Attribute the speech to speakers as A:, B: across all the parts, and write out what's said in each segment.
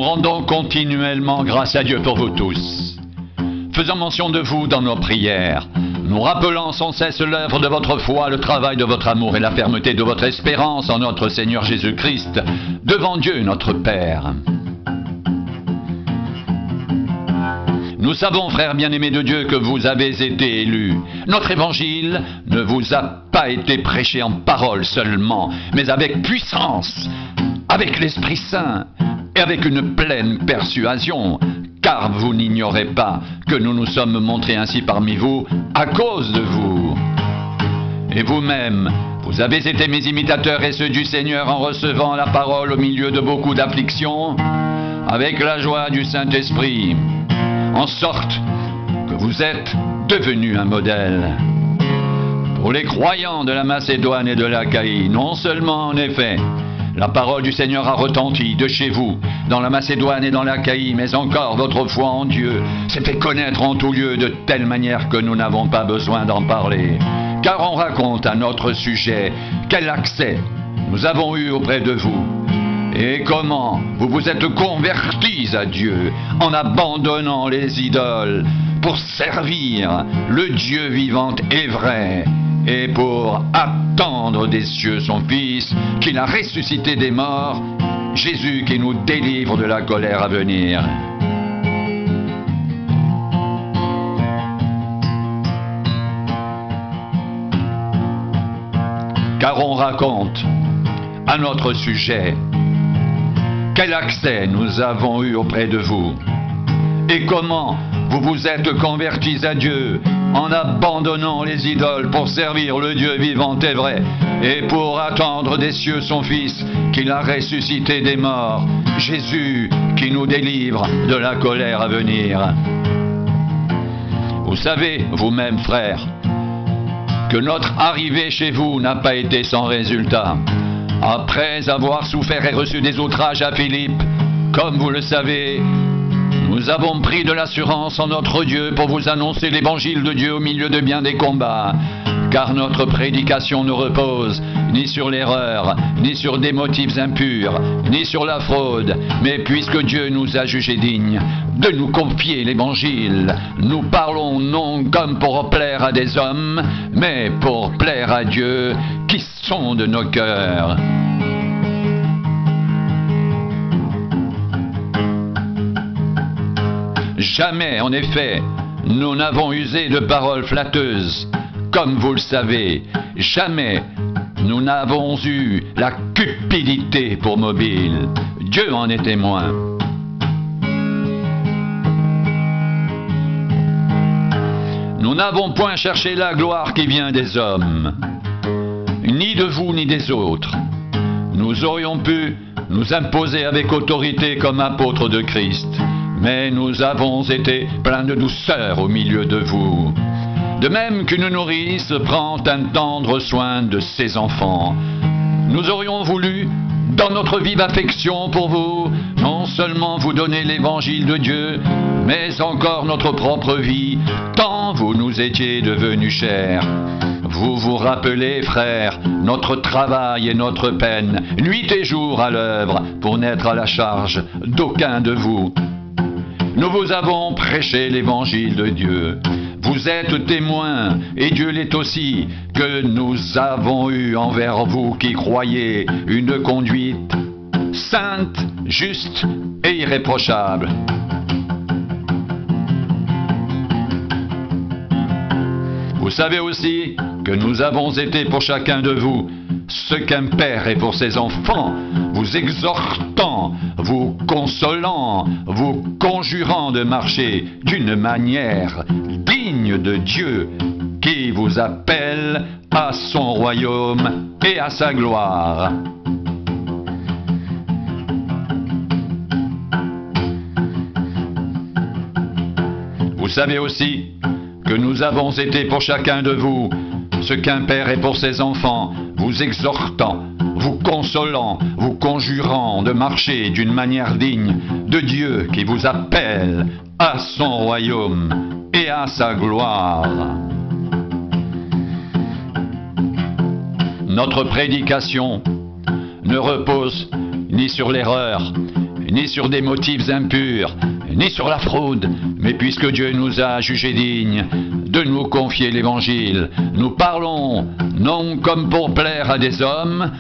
A: rendons continuellement grâce à Dieu pour vous tous. Faisons mention de vous dans nos prières, nous rappelant sans cesse l'œuvre de votre foi, le travail de votre amour et la fermeté de votre espérance en notre Seigneur Jésus-Christ, devant Dieu notre Père. Nous savons, frères bien-aimés de Dieu, que vous avez été élus. Notre évangile ne vous a pas été prêché en parole seulement, mais avec puissance, avec l'Esprit Saint et avec une pleine persuasion. Car vous n'ignorez pas que nous nous sommes montrés ainsi parmi vous à cause de vous. Et vous-même, vous avez été mes imitateurs et ceux du Seigneur en recevant la parole au milieu de beaucoup d'afflictions, avec la joie du Saint-Esprit, en sorte que vous êtes devenus un modèle pour les croyants de la Macédoine et de l'Achaïe. Non seulement, en effet, la parole du Seigneur a retenti de chez vous, dans la Macédoine et dans l'Achaïe, mais encore votre foi en Dieu s'est fait connaître en tout lieu de telle manière que nous n'avons pas besoin d'en parler. Car on raconte à notre sujet quel accès nous avons eu auprès de vous et comment vous vous êtes convertis à Dieu en abandonnant les idoles pour servir le Dieu vivant et vrai, et pour attendre des cieux son Fils, qu'il a ressuscité des morts, Jésus qui nous délivre de la colère à venir. Car on raconte à notre sujet quel accès nous avons eu auprès de vous et comment vous vous êtes convertis à Dieu en abandonnant les idoles pour servir le Dieu vivant et vrai et pour attendre des cieux son Fils qu'il a ressuscité des morts, Jésus qui nous délivre de la colère à venir. Vous savez, vous-même, frères, que notre arrivée chez vous n'a pas été sans résultat. Après avoir souffert et reçu des outrages à Philippe, comme vous le savez, nous avons pris de l'assurance en notre Dieu pour vous annoncer l'évangile de Dieu au milieu de bien des combats. Car notre prédication ne repose ni sur l'erreur, ni sur des motifs impurs, ni sur la fraude, mais puisque Dieu nous a jugés dignes de nous confier l'évangile, nous parlons non comme pour plaire à des hommes, mais pour plaire à Dieu qui sonde nos cœurs. Jamais, en effet, nous n'avons usé de paroles flatteuses. Comme vous le savez, jamais nous n'avons eu la cupidité pour mobile. Dieu en est témoin. Nous n'avons point cherché la gloire qui vient des hommes, ni de vous ni des autres. Nous aurions pu nous imposer avec autorité comme apôtres de Christ, mais nous avons été pleins de douceur au milieu de vous. De même qu'une nourrice prend un tendre soin de ses enfants, nous aurions voulu, dans notre vive affection pour vous, non seulement vous donner l'évangile de Dieu, mais encore notre propre vie, tant vous nous étiez devenus chers. Vous vous rappelez, frères, notre travail et notre peine, nuit et jour à l'œuvre, pour n'être à la charge d'aucun de vous. Nous vous avons prêché l'évangile de Dieu. Vous êtes témoins, et Dieu l'est aussi, que nous avons eu envers vous qui croyez une conduite sainte, juste et irréprochable. Vous savez aussi que nous avons été pour chacun de vous ce qu'un père est pour ses enfants, vous exhortant, vous consolant, vous conjurant de marcher d'une manière digne de Dieu qui vous appelle à son royaume et à sa gloire. Vous savez aussi que nous avons été pour chacun de vous ce qu'un père est pour ses enfants, vous exhortant, vous consolant, vous conjurant de marcher d'une manière digne de Dieu qui vous appelle à son royaume et à sa gloire. Notre prédication ne repose ni sur l'erreur, ni sur des motifs impurs, ni sur la fraude, mais puisque Dieu nous a jugés dignes de nous confier l'Évangile, nous parlons non comme pour plaire à des hommes,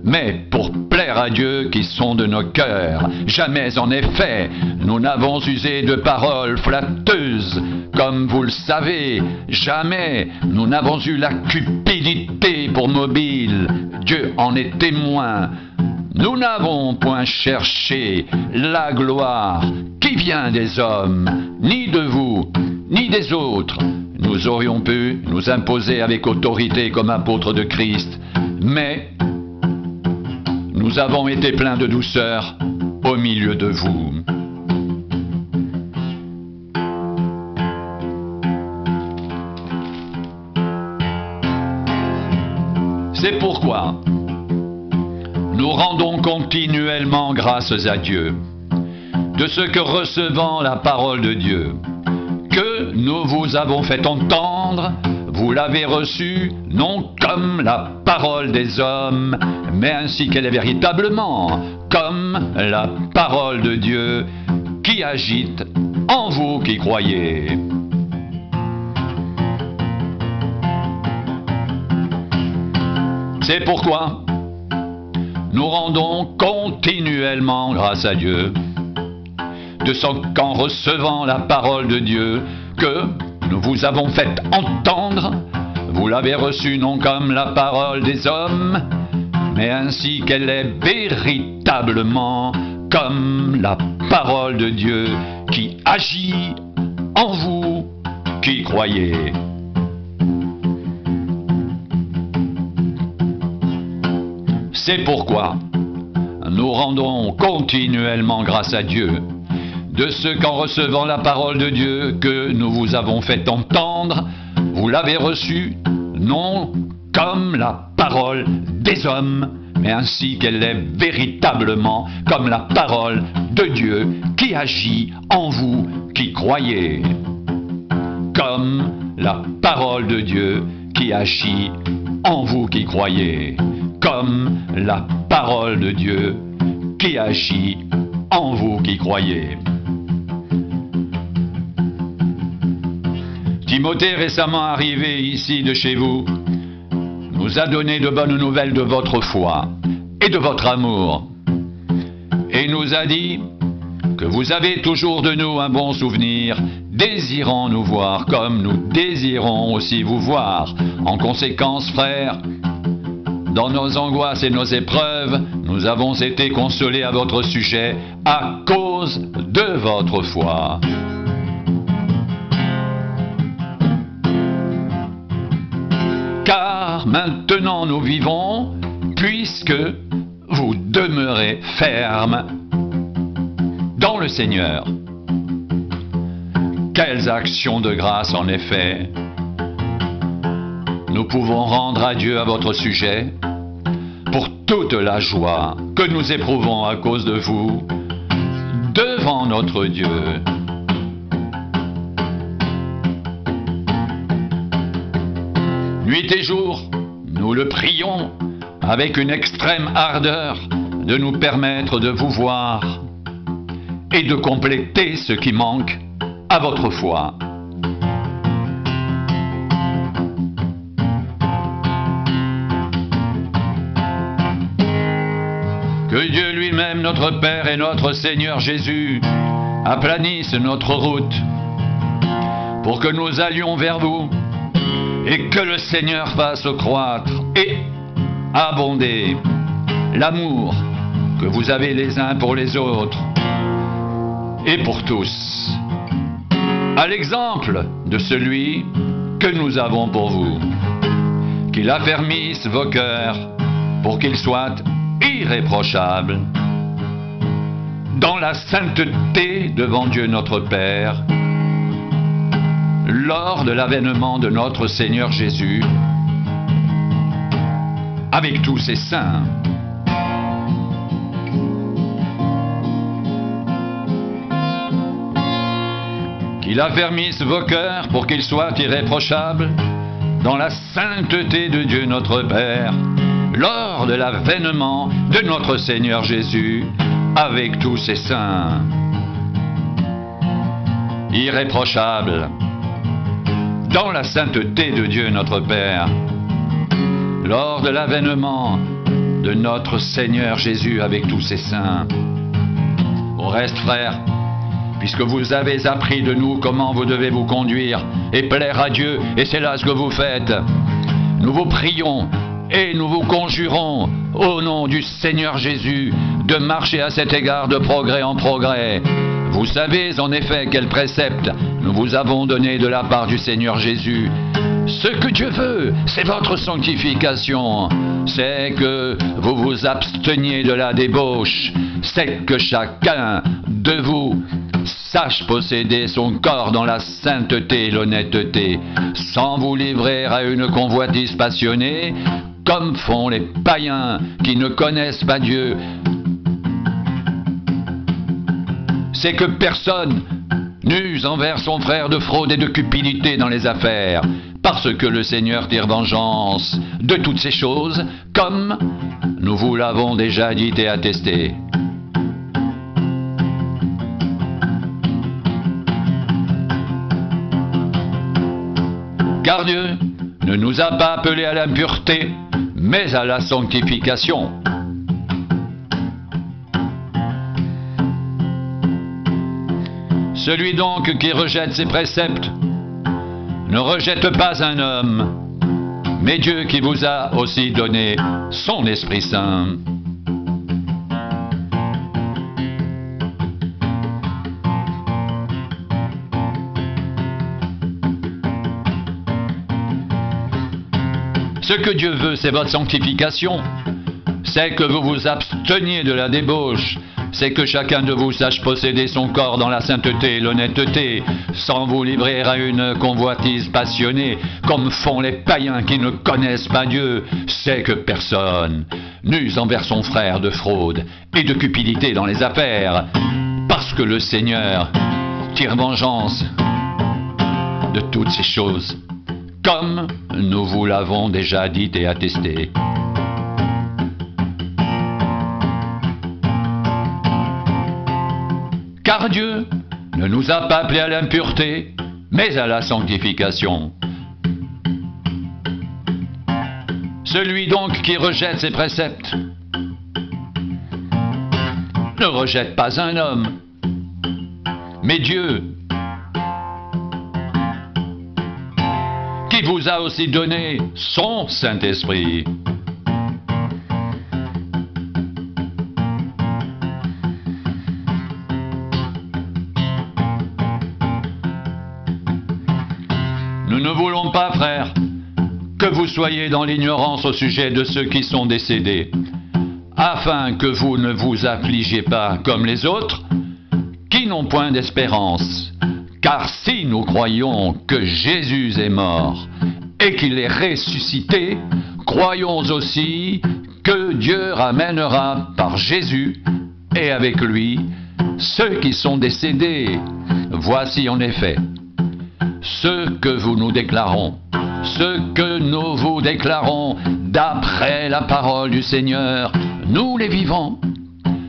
A: mais pour plaire à Dieu qui sonde nos cœurs. Jamais en effet, nous n'avons usé de paroles flatteuses, comme vous le savez. Jamais nous n'avons eu la cupidité pour mobile. Dieu en est témoin. Nous n'avons point cherché la gloire qui vient des hommes, ni de vous, ni des autres. Nous aurions pu nous imposer avec autorité comme apôtres de Christ, mais nous avons été pleins de douceur au milieu de vous. C'est pourquoi nous rendons continuellement grâce à Dieu, de ce que recevant la parole de Dieu, que nous vous avons fait entendre, vous l'avez reçue non comme la parole des hommes, mais ainsi qu'elle est véritablement, comme la parole de Dieu qui agite en vous qui croyez. C'est pourquoi nous rendons continuellement grâce à Dieu, de ce qu'en recevant la parole de Dieu que nous vous avons fait entendre, vous l'avez reçue non comme la parole des hommes, mais ainsi qu'elle est véritablement comme la parole de Dieu qui agit en vous qui croyez. C'est pourquoi nous rendons continuellement grâce à Dieu, de ce qu'en recevant la parole de Dieu que nous vous avons fait entendre, vous l'avez reçue non comme la parole des hommes, mais ainsi qu'elle est véritablement comme la parole de Dieu qui agit en vous qui croyez. Comme la parole de Dieu qui agit en vous qui croyez. Comme la parole de Dieu qui agit en vous qui croyez. Timothée, récemment arrivé ici de chez vous, nous a donné de bonnes nouvelles de votre foi et de votre amour, et nous a dit que vous avez toujours de nous un bon souvenir, désirant nous voir comme nous désirons aussi vous voir. En conséquence, frères, dans nos angoisses et nos épreuves, nous avons été consolés à votre sujet à cause de votre foi. Car maintenant nous vivons, puisque vous demeurez fermes dans le Seigneur. Quelles actions de grâce en effet nous pouvons rendre à Dieu à votre sujet pour toute la joie que nous éprouvons à cause de vous devant notre Dieu. Nuit et jour, nous le prions avec une extrême ardeur de nous permettre de vous voir et de compléter ce qui manque à votre foi. Que Dieu lui-même, notre Père et notre Seigneur Jésus, aplanisse notre route pour que nous allions vers vous et que le Seigneur fasse croître et abonder l'amour que vous avez les uns pour les autres et pour tous, à l'exemple de celui que nous avons pour vous. Qu'il affermisse vos cœurs pour qu'ils soient irréprochables dans la sainteté devant Dieu notre Père, lors de l'avènement de notre Seigneur Jésus, avec tous ses saints. Qu'il affermisse vos cœurs pour qu'ils soient irréprochables dans la sainteté de Dieu notre Père, lors de l'avènement de notre Seigneur Jésus, avec tous ses saints. Irréprochable, dans la sainteté de Dieu notre Père, lors de l'avènement de notre Seigneur Jésus avec tous ses saints. Au reste, frères, puisque vous avez appris de nous comment vous devez vous conduire et plaire à Dieu, et c'est là ce que vous faites, nous vous prions et nous vous conjurons au nom du Seigneur Jésus de marcher à cet égard de progrès en progrès. Vous savez en effet quels préceptes nous vous avons donnés de la part du Seigneur Jésus. Ce que Dieu veut, c'est votre sanctification, c'est que vous vous absteniez de la débauche, c'est que chacun de vous sache posséder son corps dans la sainteté et l'honnêteté, sans vous livrer à une convoitise passionnée, comme font les païens qui ne connaissent pas Dieu. C'est que personne n'use envers son frère de fraude et de cupidité dans les affaires, parce que le Seigneur tire vengeance de toutes ces choses, comme nous vous l'avons déjà dit et attesté. Car Dieu ne nous a pas appelés à l'impureté, mais à la sanctification. Celui donc qui rejette ses préceptes ne rejette pas un homme, mais Dieu qui vous a aussi donné son Esprit Saint. Ce que Dieu veut, c'est votre sanctification, c'est que vous vous absteniez de la débauche, c'est que chacun de vous sache posséder son corps dans la sainteté et l'honnêteté, sans vous livrer à une convoitise passionnée, comme font les païens qui ne connaissent pas Dieu. C'est que personne n'use envers son frère de fraude et de cupidité dans les affaires, parce que le Seigneur tire vengeance de toutes ces choses, comme nous vous l'avons déjà dit et attesté. Car Dieu ne nous a pas appelés à l'impureté, mais à la sanctification. Celui donc qui rejette ses préceptes ne rejette pas un homme, mais Dieu, qui vous a aussi donné son Saint-Esprit. Nous ne voulons pas, frères, que vous soyez dans l'ignorance au sujet de ceux qui sont décédés, afin que vous ne vous affligiez pas comme les autres, qui n'ont point d'espérance. Car si nous croyons que Jésus est mort et qu'il est ressuscité, croyons aussi que Dieu ramènera par Jésus et avec lui ceux qui sont décédés. Voici en effet ce que nous vous déclarons d'après la parole du Seigneur, nous les vivants.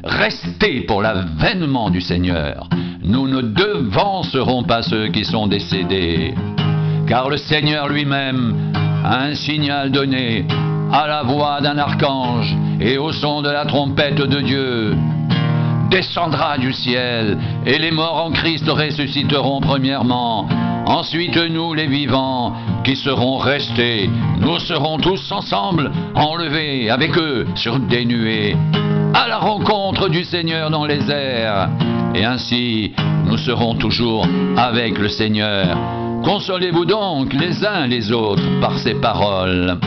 A: Restez pour l'avènement du Seigneur. Nous ne devancerons pas ceux qui sont décédés, car le Seigneur lui-même a un signal donné à la voix d'un archange et au son de la trompette de Dieu. Descendra du ciel, et les morts en Christ ressusciteront premièrement. Ensuite, nous, les vivants, qui serons restés, nous serons tous ensemble enlevés avec eux sur des nuées, à la rencontre du Seigneur dans les airs. Et ainsi, nous serons toujours avec le Seigneur. Consolez-vous donc les uns les autres par ces paroles.